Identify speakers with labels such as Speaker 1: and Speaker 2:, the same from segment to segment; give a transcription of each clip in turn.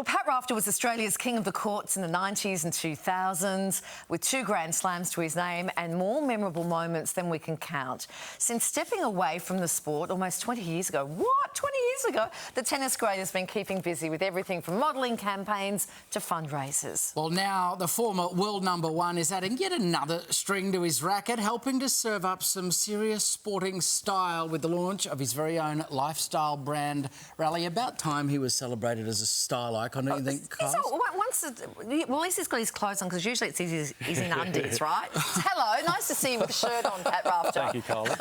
Speaker 1: Well, Pat Rafter was Australia's king of the courts in the 90s and 2000s, with 2 Grand Slams to his name and more memorable moments than we can count. Since stepping away from the sport almost 20 years ago, 20 years ago, the tennis great has been keeping busy with everything from modelling campaigns to fundraisers.
Speaker 2: Well, now the former world #1 is adding yet another string to his racket, helping to serve up some serious sporting style with the launch of his very own lifestyle brand, Rally. About time he was celebrated as a style icon, don't you think, Carl?
Speaker 1: Well, at least he's got his clothes on, because usually he's in undies, right? Hello, nice to see you with a shirt on, Pat Rafter.
Speaker 3: Thank you, Carla.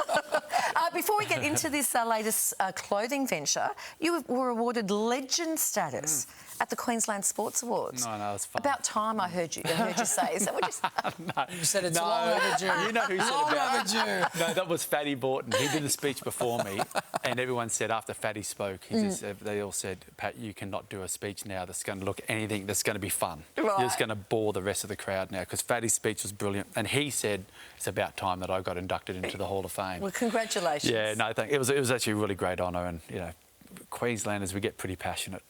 Speaker 1: Before we get into this latest clothing venture, you were awarded legend status at the Queensland Sports Awards.
Speaker 3: No, it's fine.
Speaker 1: About time, I heard you say. Is that what you said?
Speaker 3: No.
Speaker 2: You said it's long overdue.
Speaker 3: You know who said
Speaker 2: long overdue.
Speaker 3: No, that was Fatty Borton. He did the speech before me, and everyone said after Fatty spoke, they all said, Pat, you cannot do a speech now that's going to look anything that's going to be fun.
Speaker 1: Right.
Speaker 3: You're just going to bore the rest of the crowd now, because Fatty's speech was brilliant, and he said it's about time that I got inducted into the Hall of Fame.
Speaker 1: Well, congratulations.
Speaker 3: Yeah, no, thank you. It was actually a really great honour, and you know, Queenslanders, we get pretty passionate,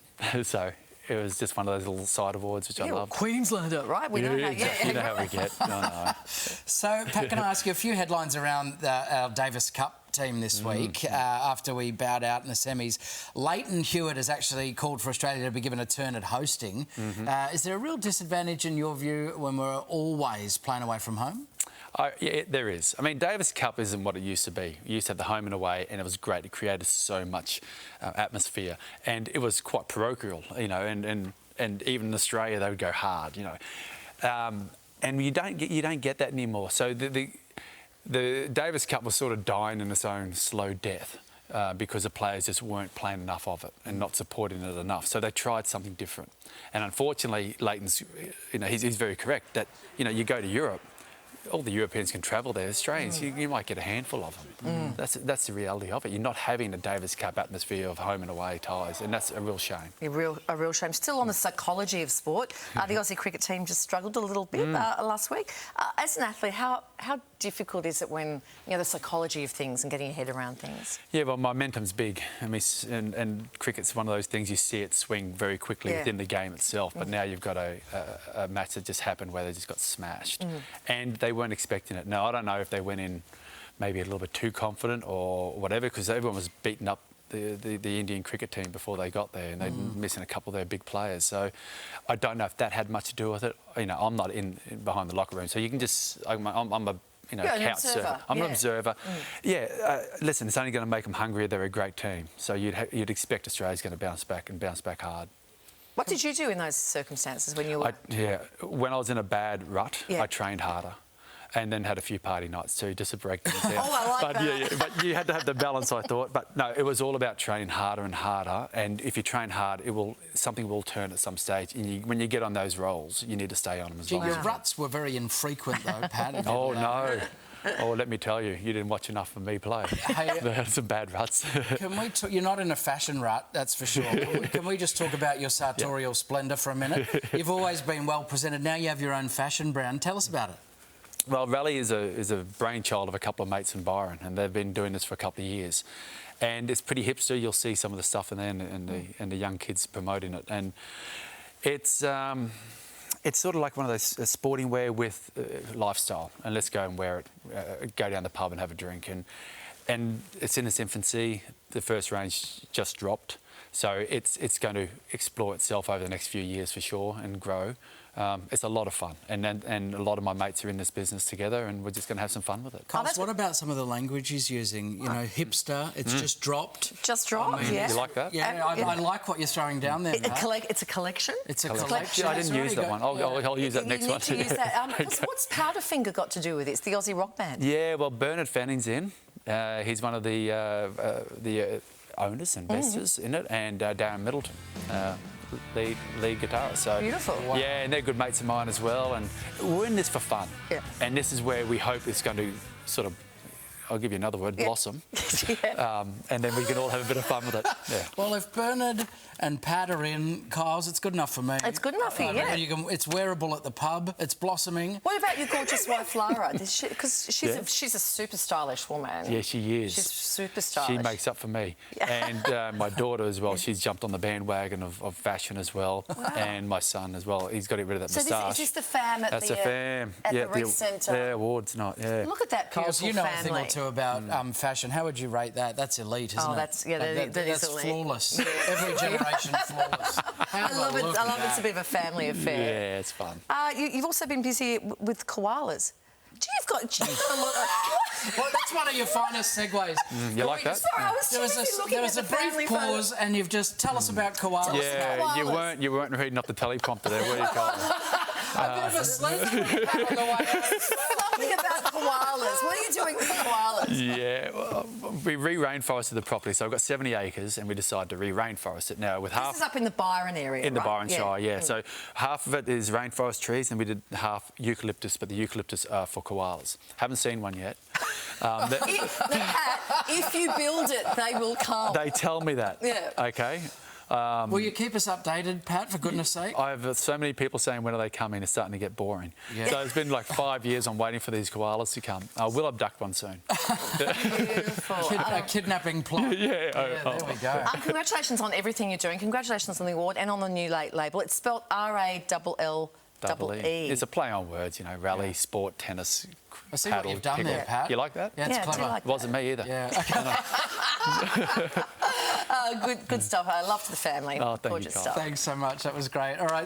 Speaker 3: so. It was just one of those little side awards which I loved.
Speaker 1: Queenslander, right? We know how,
Speaker 3: you know how we get. No.
Speaker 2: So, Pat, can I ask you a few headlines around our Davis Cup team this week after we bowed out in the semis? Leighton Hewitt has actually called for Australia to be given a turn at hosting. Is there a real disadvantage in your view when we're always playing away from home?
Speaker 3: Yeah, there is. I mean, Davis Cup isn't what it used to be. You used to have the home and away, and it was great. It created so much atmosphere, and it was quite parochial, you know. And even in Australia, they would go hard, you know. And you don't get that anymore. So the Davis Cup was sort of dying in its own slow death. Because the players just weren't playing enough of it and not supporting it enough. So they tried something different. And unfortunately, Leighton's, you know, he's very correct that, you know, you go to Europe, all the Europeans can travel there. Australians, you might get a handful of them. That's the reality of it. You're not having a Davis Cup atmosphere of home and away ties, and that's a real shame. A
Speaker 1: real shame. Still on the psychology of sport, the Aussie cricket team just struggled a little bit last week. As an athlete, how difficult is it when, you know, the psychology of things and getting your head around things? Yeah, well, momentum's big. I mean, and cricket's one of those things you see it swing very quickly within the game itself. But now you've got a match that just happened where they just got smashed, and they weren't expecting it. Now, I don't know if they went in maybe a little bit too confident or whatever, because everyone was beating up the Indian cricket team before they got there, and they're missing a couple of their big players. So I don't know if that had much to do with it. You know, I'm not in behind the locker room, so you can just I'm a couch surfer. I'm an observer. Listen, it's only going to make them hungrier. They're a great team, so you'd expect Australia's going to bounce back hard. What did you do in those circumstances when you were? When I was in a bad rut, I trained harder. And then had a few party nights too, just to break things down. I like that.
Speaker 3: But you had to have the balance, I thought. But no, it was all about training harder and harder. And if you train hard, something will turn at some stage. And when you get on those rolls, you need to stay on them as well.
Speaker 2: Your ruts were very infrequent, though, Pat.
Speaker 3: Oh no. Oh, let me tell you, you didn't watch enough of me play. Hey, some bad ruts.
Speaker 2: Can we you're not in a fashion rut, that's for sure. Can we just talk about your sartorial splendour for a minute? You've always been well presented. Now you have your own fashion brand. Tell us about it.
Speaker 3: Well, Rally is a brainchild of a couple of mates in Byron, and they've been doing this for a couple of years. And it's pretty hipster. You'll see some of the stuff in there, and the young kids promoting it. And it's sort of like one of those sporting wear with lifestyle. And let's go and wear it, go down the pub and have a drink. And it's in its infancy. The first range just dropped. So it's going to explore itself over the next few years for sure and grow. It's a lot of fun, and a lot of my mates are in this business together, and we're just going to have some fun with it.
Speaker 2: Carlos, what about some of the language he's using? You know, hipster, it's just dropped.
Speaker 1: Just dropped, yeah.
Speaker 3: You like that?
Speaker 2: Yeah, I like what you're throwing down there.
Speaker 1: It's a collection?
Speaker 2: It's a collection.
Speaker 3: I didn't use that one. I'll use that next one.
Speaker 1: You need to use that. What's Powderfinger got to do with it? It's the Aussie rock band.
Speaker 3: Yeah, well, Bernard Fanning's in. He's one of the owners, investors in it, and Darren Middleton. Lead guitarist. So
Speaker 1: beautiful.
Speaker 3: Wow. Yeah, and they're good mates of mine as well, and we're in this for fun.
Speaker 1: Yeah.
Speaker 3: And this is where we hope it's going to sort of I'll give you another word, blossom.
Speaker 1: Yeah.
Speaker 3: And then we can all have a bit of fun with it. Yeah.
Speaker 2: Well, if Bernard and Pat are in, Kyles, it's good enough for me.
Speaker 1: It's good enough for you, yeah.
Speaker 2: It's wearable at the pub. It's blossoming.
Speaker 1: What about your gorgeous wife, Lara? Because she's a super stylish woman.
Speaker 3: Yeah, she is.
Speaker 1: She's super stylish.
Speaker 3: She makes up for me. And my daughter as well, she's jumped on the bandwagon of fashion as well.
Speaker 1: Wow.
Speaker 3: And my son as well. He's got to get rid of that
Speaker 1: So
Speaker 3: moustache.
Speaker 1: is this the fam at
Speaker 3: That's
Speaker 1: the
Speaker 3: the fam.
Speaker 1: at
Speaker 3: yeah,
Speaker 1: the recent
Speaker 3: awards night. Yeah.
Speaker 1: Look at that beautiful
Speaker 2: Kyles, you know
Speaker 1: family.
Speaker 2: a thing or two about fashion. How would you rate that? That's elite, isn't it?
Speaker 1: That is
Speaker 2: that's
Speaker 1: elite.
Speaker 2: flawless. Every generation flawless.
Speaker 1: I love it. I love it's a bit of a family affair.
Speaker 3: Yeah, it's fun.
Speaker 1: You've also been busy with koalas. You've got a lot of...
Speaker 2: Well, that's one of your finest segues.
Speaker 3: You like that?
Speaker 1: Sorry, I was
Speaker 2: There was
Speaker 1: seriously looking
Speaker 2: a
Speaker 1: at the family
Speaker 2: brief pause, and you've just tell us about koalas.
Speaker 3: Yeah,
Speaker 1: koalas.
Speaker 3: you weren't reading up the teleprompter there, were you, Carl?
Speaker 2: A bit of a slender on the way out.
Speaker 1: Something about koalas. What are you doing with the koalas?
Speaker 3: Yeah, well, we re-rainforested the property, so I've got 70 acres, and we decided to re-rainforest it now with half.
Speaker 1: This is up in the Byron area,
Speaker 3: In the
Speaker 1: right?
Speaker 3: Byron Shire, yeah. So half of it is rainforest trees, and we did half eucalyptus, but the eucalyptus are for koalas. Haven't seen one yet.
Speaker 1: If you build it, they will come.
Speaker 3: They tell me that.
Speaker 1: Yeah.
Speaker 3: Okay.
Speaker 2: Will you keep us updated, Pat, for goodness sake?
Speaker 3: I have so many people saying, when are they coming? It's starting to get boring.
Speaker 2: Yeah.
Speaker 3: So it's been like 5 years I'm waiting for these koalas to come. I will abduct one soon.
Speaker 1: Beautiful.
Speaker 2: A kidnapping plot.
Speaker 3: Yeah.
Speaker 2: There we go.
Speaker 1: Congratulations on everything you're doing. Congratulations on the award and on the new label. It's spelled RALLE.
Speaker 3: It's a play on words, you know, rally, sport, tennis,
Speaker 2: I see
Speaker 3: paddle,
Speaker 2: what you've done
Speaker 3: pickle.
Speaker 2: there, Pat.
Speaker 3: You like that?
Speaker 2: Yeah, it's
Speaker 1: Yeah, I do
Speaker 2: clever.
Speaker 1: like
Speaker 3: It wasn't me either.
Speaker 2: Yeah.
Speaker 1: Good stuff. I loved the family.
Speaker 3: Oh, thank you,
Speaker 1: Gorgeous
Speaker 3: Carl.
Speaker 1: stuff.
Speaker 2: Thanks so much. That was great. All right.